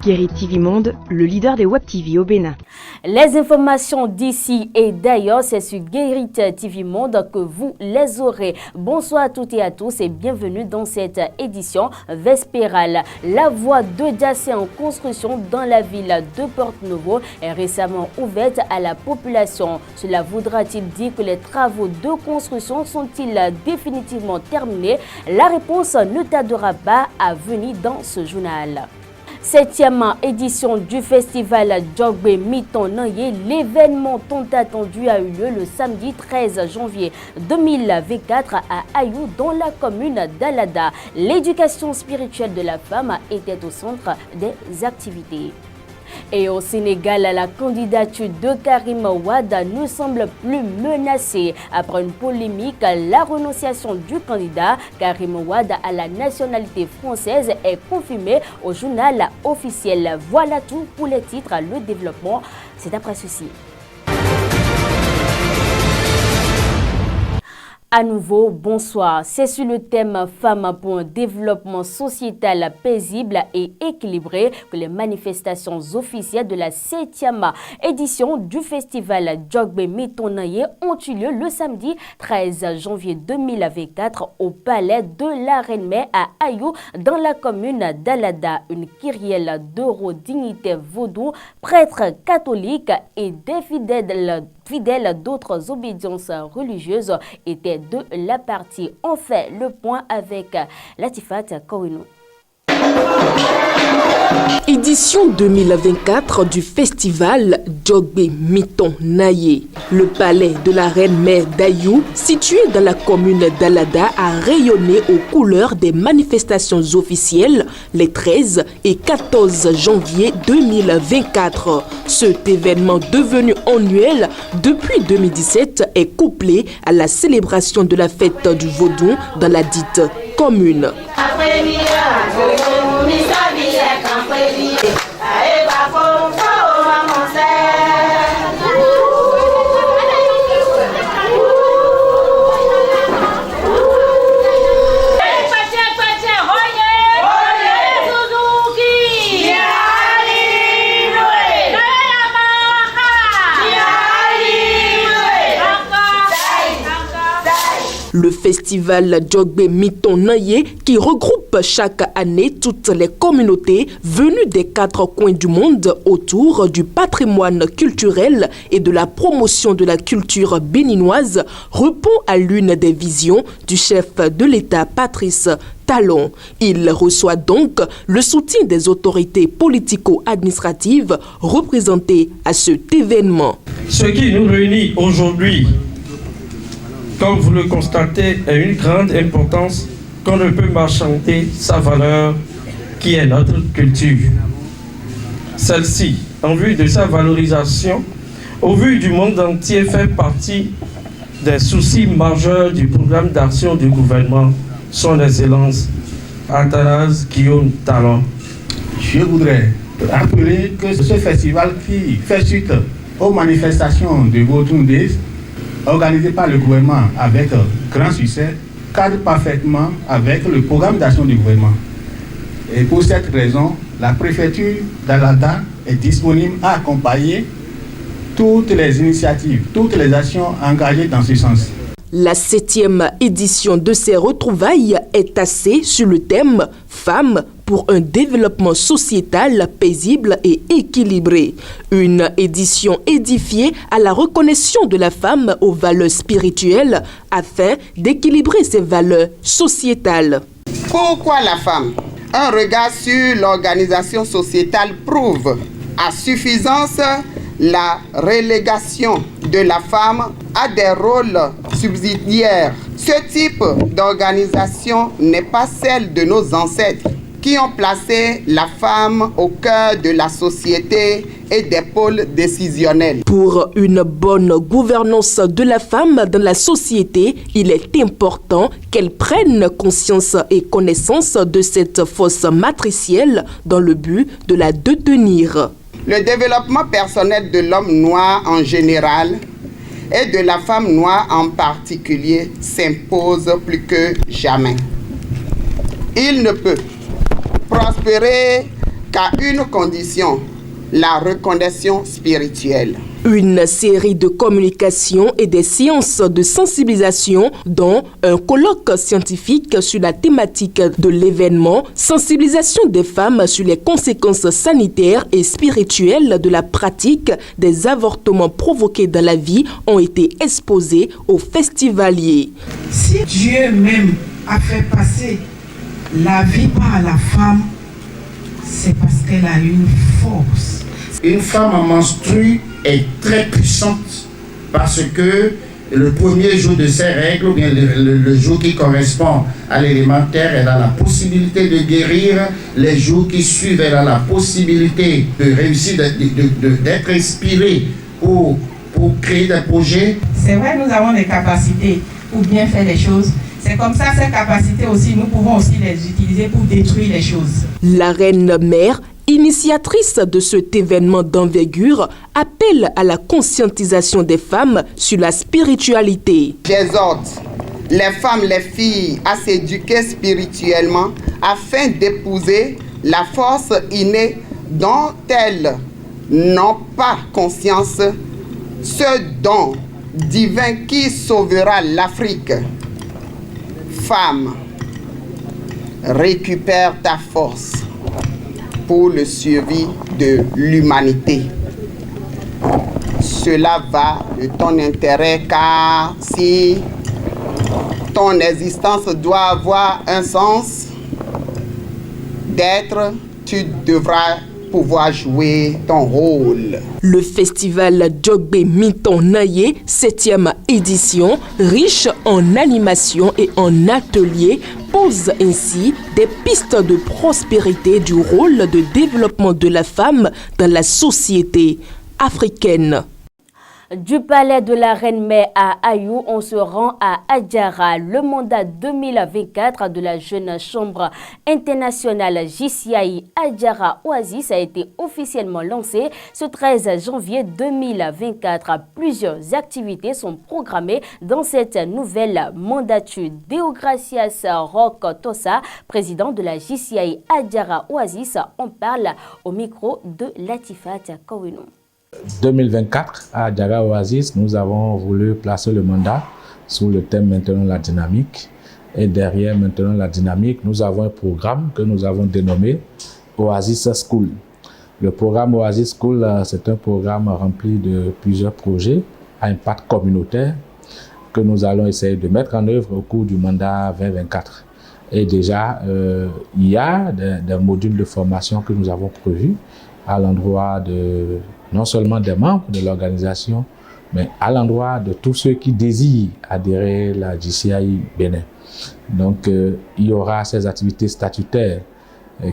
Guéry TV Monde, le leader des Web TV au Bénin. Les informations d'ici et d'ailleurs, c'est sur Guéry TV Monde que vous les aurez. Bonsoir à toutes et à tous et bienvenue dans cette édition vespérale. La voie de Diassé en construction dans la ville de Porte-Novo est récemment ouverte à la population. Cela voudra-t-il dire que les travaux de construction sont-ils définitivement terminés? La réponse ne tardera pas à venir dans ce journal. 7e édition du festival Djogbe Miton Nanye, l'événement tant attendu a eu lieu le samedi 13 janvier 2024 à Ayou dans la commune d'Alada. L'éducation spirituelle de la femme était au centre des activités. Et au Sénégal, la candidature de Karim Wade ne semble plus menacée. Après une polémique, la renonciation du candidat Karim Wade à la nationalité française est confirmée au journal officiel. Voilà tout pour les titres. Le développement, c'est après ceci. À nouveau, bonsoir. C'est sur le thème Femmes pour un développement sociétal paisible et équilibré que les manifestations officielles de la 7e édition du festival Djogbe Miton Nanye ont eu lieu le samedi 13 janvier 2024 au palais de la Reine-Mère à Ayou dans la commune d'Alada. Une kyrielle d'euros dignité vaudou, prêtres catholiques et des fidèles d'autres obédiences religieuses étaient de la partie. On fait le point avec Latifat Kouinou. Édition 2024 du festival Djogbe Miton Nanye. Le palais de la Reine-Mère d'Ayou, situé dans la commune d'Alada, a rayonné aux couleurs des manifestations officielles les 13 et 14 janvier 2024. Cet événement devenu annuel depuis 2017 est couplé à la célébration de la fête du Vaudou dans la dite commune. Le festival Djogbe Miton Nanye qui regroupe chaque année toutes les communautés venues des 4 coins du monde autour du patrimoine culturel et de la promotion de la culture béninoise répond à l'une des visions du chef de l'État Patrice Talon. Il reçoit donc le soutien des autorités politico-administratives représentées à cet événement. Ce qui nous réunit aujourd'hui, comme vous le constatez, a une grande importance qu'on ne peut marchander sa valeur qui est notre culture. Celle-ci, en vue de sa valorisation, au vu du monde entier, fait partie des soucis majeurs du programme d'action du gouvernement, son Excellence Athanase Guillaume Talon. Je voudrais rappeler que ce festival qui fait suite aux manifestations de Vaudou Days organisé par le gouvernement avec grand succès, cadre parfaitement avec le programme d'action du gouvernement. Et pour cette raison, la préfecture d'Alada est disponible à accompagner toutes les initiatives, toutes les actions engagées dans ce sens. La 7e édition de ces retrouvailles est axée sur le thème « Femmes pour un développement sociétal paisible et équilibré ». Une édition édifiée à la reconnaissance de la femme aux valeurs spirituelles afin d'équilibrer ses valeurs sociétales. Pourquoi la femme? Un regard sur l'organisation sociétale prouve à suffisance la relégation de la femme à des rôles subsidiaires. Ce type d'organisation n'est pas celle de nos ancêtres qui ont placé la femme au cœur de la société et des pôles décisionnels. Pour une bonne gouvernance de la femme dans la société, il est important qu'elle prenne conscience et connaissance de cette force matricielle dans le but de la détenir. Le développement personnel de l'homme noir en général et de la femme noire en particulier s'impose plus que jamais. Il ne peut prospérer qu'à une condition, la reconnaissance spirituelle. Une série de communications et des séances de sensibilisation, dont un colloque scientifique sur la thématique de l'événement, sensibilisation des femmes sur les conséquences sanitaires et spirituelles de la pratique des avortements provoqués dans la vie ont été exposés aux festivaliers. Si Dieu même a fait passer la vie par la femme, c'est parce qu'elle a une force. Une femme menstrue est très puissante parce que le premier jour de ses règles, ou bien le jour qui correspond à l'élémentaire, elle a la possibilité de guérir. Les jours qui suivent, elle a la possibilité de réussir, d'être inspirée pour créer des projets. C'est vrai, nous avons des capacités pour bien faire les choses. C'est comme ça, ces capacités aussi, nous pouvons aussi les utiliser pour détruire les choses. La reine mère, initiatrice de cet événement d'envergure, appelle à la conscientisation des femmes sur la spiritualité. J'exhorte les femmes, les filles à s'éduquer spirituellement afin d'épouser la force innée dont elles n'ont pas conscience, ce don divin qui sauvera l'Afrique. Femme, récupère ta force pour le survie de l'humanité. Cela va de ton intérêt, car si ton existence doit avoir un sens d'être, tu devras pouvoir jouer ton rôle. Le festival Djogbe Miton Naye, 7e édition, riche en animation et en ateliers, pose ainsi des pistes de prospérité du rôle de développement de la femme dans la société africaine. Du palais de la Reine-Mère à Ayou, on se rend à Adjara. Le mandat 2024 de la Jeune Chambre internationale JCI Adjara Oasis a été officiellement lancé ce 13 janvier 2024. Plusieurs activités sont programmées dans cette nouvelle mandature. Deogracias Rock Tosa, président de la JCI Adjara Oasis, en parle au micro de Latifat Kowino. 2024, à Adjara Oasis, nous avons voulu placer le mandat sous le thème Maintenant la dynamique. Et derrière Maintenant la dynamique, nous avons un programme que nous avons dénommé Oasis School. Le programme Oasis School, c'est un programme rempli de plusieurs projets à impact communautaire que nous allons essayer de mettre en œuvre au cours du mandat 2024. Et déjà, il y a des modules de formation que nous avons prévus à l'endroit de non seulement des membres de l'organisation, mais à l'endroit de tous ceux qui désirent adhérer à la JCI Bénin. Donc, il y aura ces activités statutaires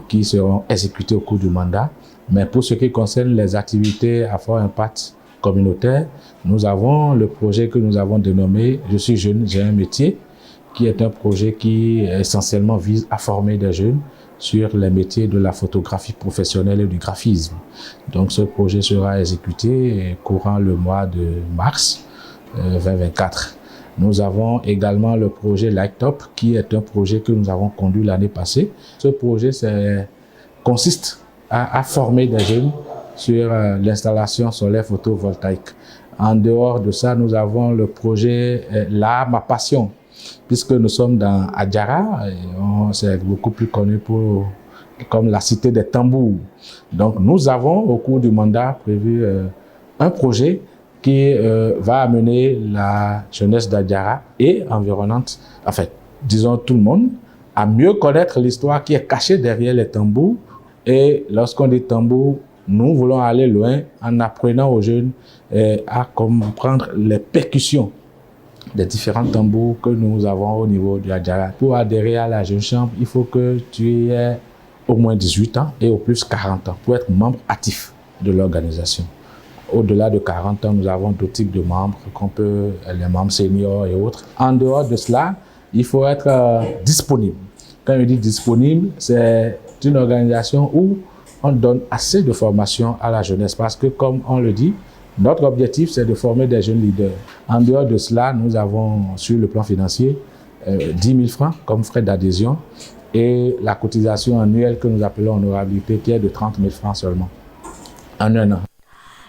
qui seront exécutées au cours du mandat. Mais pour ce qui concerne les activités à fort impact communautaire, nous avons le projet que nous avons dénommé « Je suis jeune, j'ai un métier », qui est un projet qui essentiellement vise à former des jeunes sur les métiers de la photographie professionnelle et du graphisme. Donc ce projet sera exécuté courant le mois de mars 2024. Nous avons également le projet Lighttop, qui est un projet que nous avons conduit l'année passée. Ce projet consiste à former des jeunes sur l'installation solaire photovoltaïque. En dehors de ça, nous avons le projet L'art, ma passion, puisque nous sommes dans Adjara, c'est beaucoup plus connu comme la cité des tambours. Donc nous avons au cours du mandat prévu un projet qui va amener la jeunesse d'Adjara et environnante, en fait, disons tout le monde, à mieux connaître l'histoire qui est cachée derrière les tambours. Et lorsqu'on dit tambour, nous voulons aller loin en apprenant aux jeunes à comprendre les percussions des différents tambours que nous avons au niveau du Adjara. Pour adhérer à la Jeune Chambre, il faut que tu aies au moins 18 ans et au plus 40 ans pour être membre actif de l'organisation. Au-delà de 40 ans, nous avons d'autres types de membres, les membres seniors et autres. En dehors de cela, il faut être disponible. Quand je dis disponible, c'est une organisation où on donne assez de formation à la jeunesse parce que, comme on le dit, notre objectif, c'est de former des jeunes leaders. En dehors de cela, nous avons, sur le plan financier, 10 000 francs comme frais d'adhésion et la cotisation annuelle que nous appelons honorabilité qui est de 30 000 francs seulement en un an.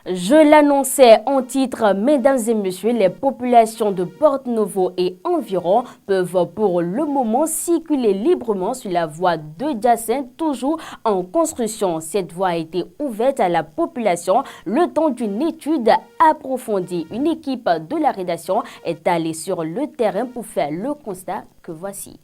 Je l'annonçais en titre, mesdames et messieurs, les populations de Porte-Novo et environ peuvent pour le moment circuler librement sur la voie de Jacinthe, toujours en construction. Cette voie a été ouverte à la population le temps d'une étude approfondie. Une équipe de la rédaction est allée sur le terrain pour faire le constat que voici.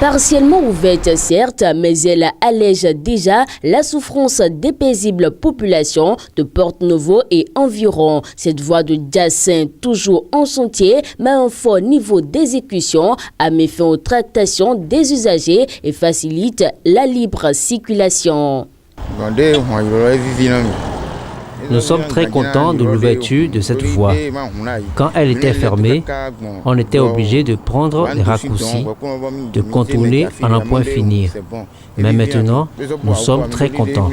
Partiellement ouverte certes, mais elle allège déjà la souffrance des paisibles populations de Porte-Novo et environ. Cette voie de Jacinthe, toujours en chantier, mais à un fort niveau d'exécution, a mis fin aux tractations des usagers et facilite la libre circulation. Nous sommes très contents de l'ouverture de cette voie. Quand elle était fermée, on était obligé de prendre les raccourcis, de contourner en un point finir. Mais maintenant, nous sommes très contents.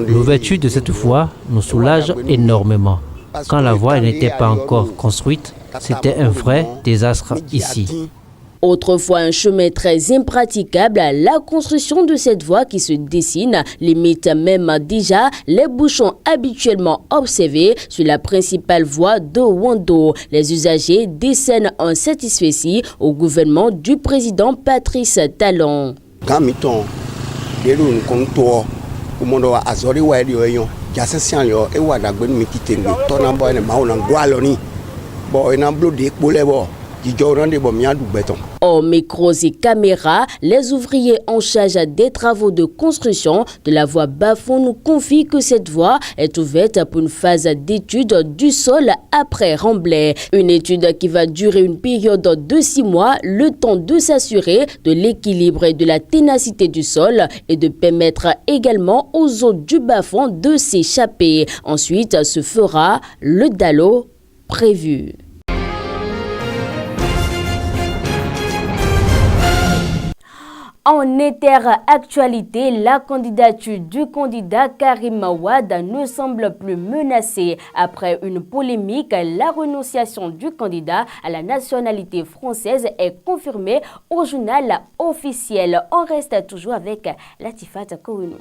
L'ouverture de cette voie nous soulage énormément. Quand la voie n'était pas encore construite, c'était un vrai désastre ici. Autrefois un chemin très impraticable, la construction de cette voie qui se dessine limite même déjà les bouchons habituellement observés sur la principale voie de Wando. Les usagers décernent un satisfait au gouvernement du président Patrice Talon. Hors micros et caméras, les ouvriers en charge des travaux de construction de la voie Bafon nous confient que cette voie est ouverte pour une phase d'étude du sol après remblai. Une étude qui va durer une période de 6 mois, le temps de s'assurer de l'équilibre et de la ténacité du sol et de permettre également aux eaux du Bafon de s'échapper. Ensuite, se fera le DALO prévu. En actualité, la candidature du candidat Karim Wade ne semble plus menacée. Après une polémique, la renonciation du candidat à la nationalité française est confirmée au journal officiel. On reste toujours avec Latifat Kounou.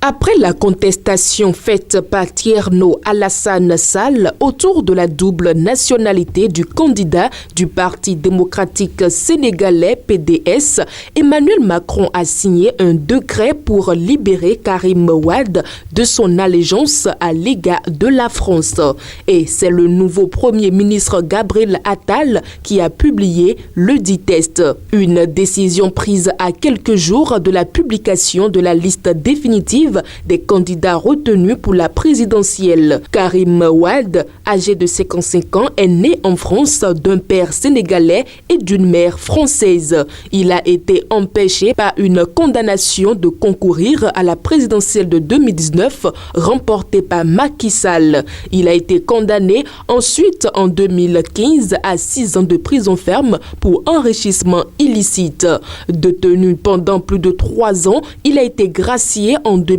Après la contestation faite par Thierno Alassane Sall autour de la double nationalité du candidat du Parti démocratique sénégalais PDS, Emmanuel Macron a signé un décret pour libérer Karim Wade de son allégeance à l'égard de la France. Et c'est le nouveau Premier ministre Gabriel Attal qui a publié le dit texte. Une décision prise à quelques jours de la publication de la liste définitive des candidats retenus pour la présidentielle. Karim Wade, âgé de 55 ans, est né en France d'un père sénégalais et d'une mère française. Il a été empêché par une condamnation de concourir à la présidentielle de 2019 remportée par Macky Sall. Il a été condamné ensuite en 2015 à 6 ans de prison ferme pour enrichissement illicite. Détenu pendant plus de 3 ans, il a été gracié en 2016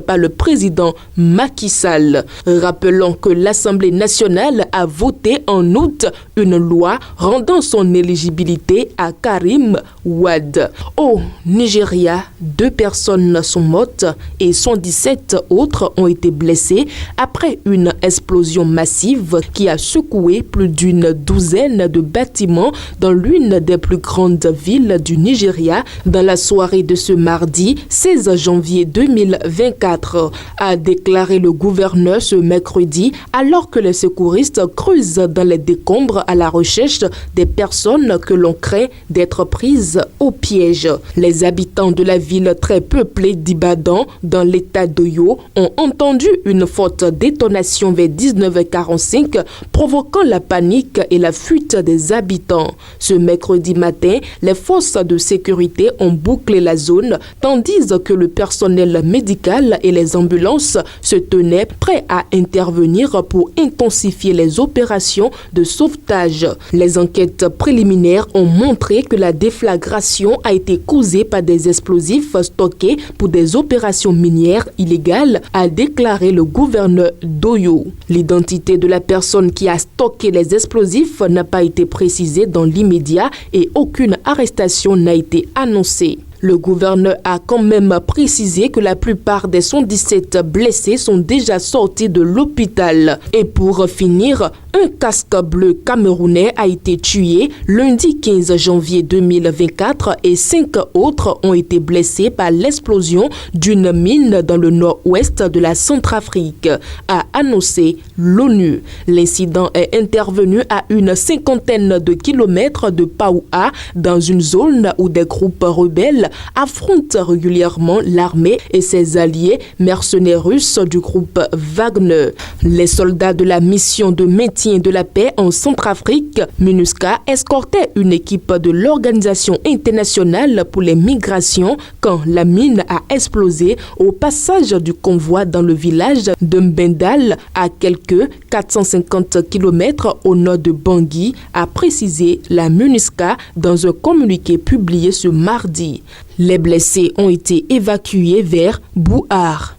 par le président Macky Sall. Rappelons que l'Assemblée nationale a voté en août une loi rendant son éligibilité à Karim Wade. Au Nigeria, 2 personnes sont mortes et 117 autres ont été blessées après une explosion massive qui a secoué plus d'une douzaine de bâtiments dans l'une des plus grandes villes du Nigeria dans la soirée de ce mardi 16 janvier 2024, a déclaré le gouverneur ce mercredi alors que les secouristes creusent dans les décombres à la recherche des personnes que l'on craint d'être prises au piège. Les habitants de la ville très peuplée d'Ibadan dans l'état d'Oyo ont entendu une forte détonation vers 19h45 provoquant la panique et la fuite des habitants. Ce mercredi matin, les forces de sécurité ont bouclé la zone tandis que le personnel médicale et les ambulances se tenaient prêts à intervenir pour intensifier les opérations de sauvetage. Les enquêtes préliminaires ont montré que la déflagration a été causée par des explosifs stockés pour des opérations minières illégales, a déclaré le gouverneur d'Oyo. L'identité de la personne qui a stocké les explosifs n'a pas été précisée dans l'immédiat et aucune arrestation n'a été annoncée. Le gouverneur a quand même précisé que la plupart des 117 blessés sont déjà sortis de l'hôpital. Et pour finir, un casque bleu camerounais a été tué lundi 15 janvier 2024 et 5 autres ont été blessés par l'explosion d'une mine dans le nord-ouest de la Centrafrique, a annoncé l'ONU. L'incident est intervenu à une cinquantaine de kilomètres de Paoua, dans une zone où des groupes rebelles affrontent régulièrement l'armée et ses alliés mercenaires russes du groupe Wagner. Les soldats de la mission de maintien de la paix en Centrafrique, MINUSCA, escortait une équipe de l'Organisation internationale pour les migrations quand la mine a explosé au passage du convoi dans le village de Mbendal, à quelques 450 km au nord de Bangui, a précisé la MINUSCA dans un communiqué publié ce mardi. Les blessés ont été évacués vers Bouar.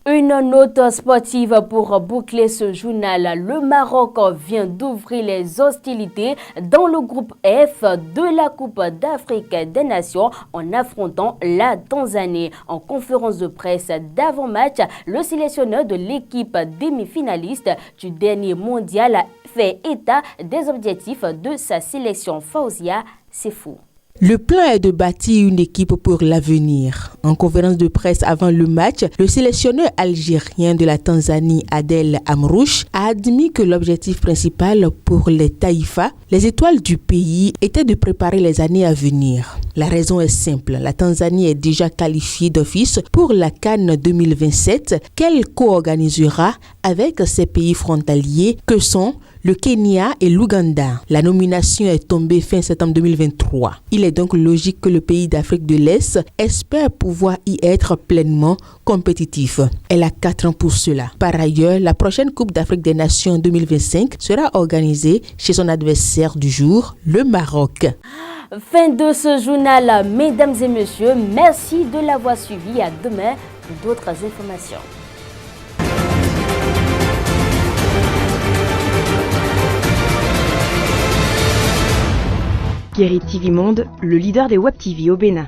Une note sportive pour boucler ce journal. Le Maroc vient d'ouvrir les hostilités dans le groupe F de la Coupe d'Afrique des Nations en affrontant la Tanzanie. En conférence de presse d'avant-match, le sélectionneur de l'équipe demi-finaliste du dernier mondial a fait état des objectifs de sa sélection. Fauzia Sefou. Le plan est de bâtir une équipe pour l'avenir. En conférence de presse avant le match, le sélectionneur algérien de la Tanzanie, Adel Amrouche, a admis que l'objectif principal pour les Taïfas, les étoiles du pays, était de préparer les années à venir. La raison est simple, la Tanzanie est déjà qualifiée d'office pour la CAN 2027 qu'elle co-organisera avec ses pays frontaliers que sont le Kenya et l'Ouganda. La nomination est tombée fin septembre 2023. Il est donc logique que le pays d'Afrique de l'Est espère pouvoir y être pleinement compétitif. Elle a 4 ans pour cela. Par ailleurs, la prochaine Coupe d'Afrique des Nations 2025 sera organisée chez son adversaire du jour, le Maroc. Fin de ce journal, mesdames et messieurs. Merci de l'avoir suivi. À demain pour d'autres informations. Guéry TV Monde, le leader des Web TV au Bénin.